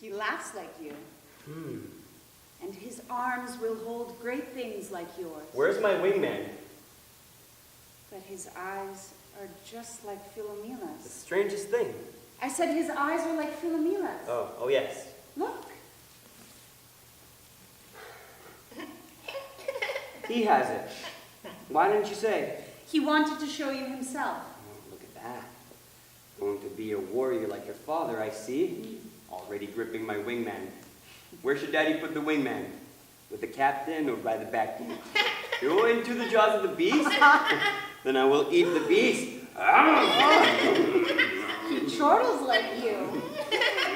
He laughs like you. Hmm. And his arms will hold great things like yours. Where's my wingman? But his eyes are just like The Philomena's. strangest thing. I said his eyes are like Philomena's. Oh yes. Look. He has it. Why didn't you say? He wanted to show you himself. Oh, look at that. Going to be a warrior like your father, I see. Already gripping my wingman. Where should Daddy put the wingman? With the captain or by the back gate? Go into the jaws of the beast? Then I will eat the beast. He chortles like you.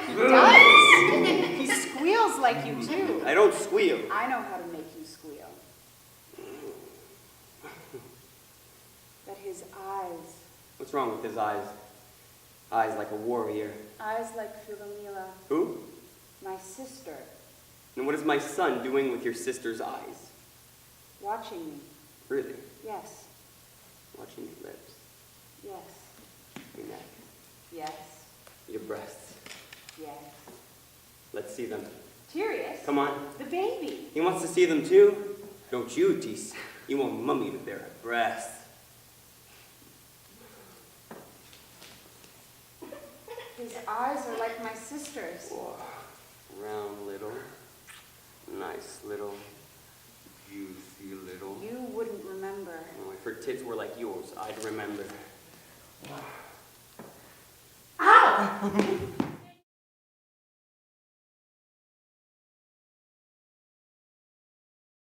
He does. He squeals like you too. I don't squeal. I know how to make you squeal. But his eyes. What's wrong with his eyes? Eyes like a warrior. Eyes like Philomela. Who? My sister. And what is my son doing with your sister's eyes? Watching me. Really? Yes. Watching your lips, Yes. your neck, Yes. your breasts. Yes. Let's see them. Curious. Come on. The baby. He wants to see them too. Don't you, Tease? You want Mummy to bear her breasts. His eyes are like my sister's. Whoa. Round little, nice little, juicy little. You wouldn't remember. Oh, if her tits were like yours, I'd remember. Ow!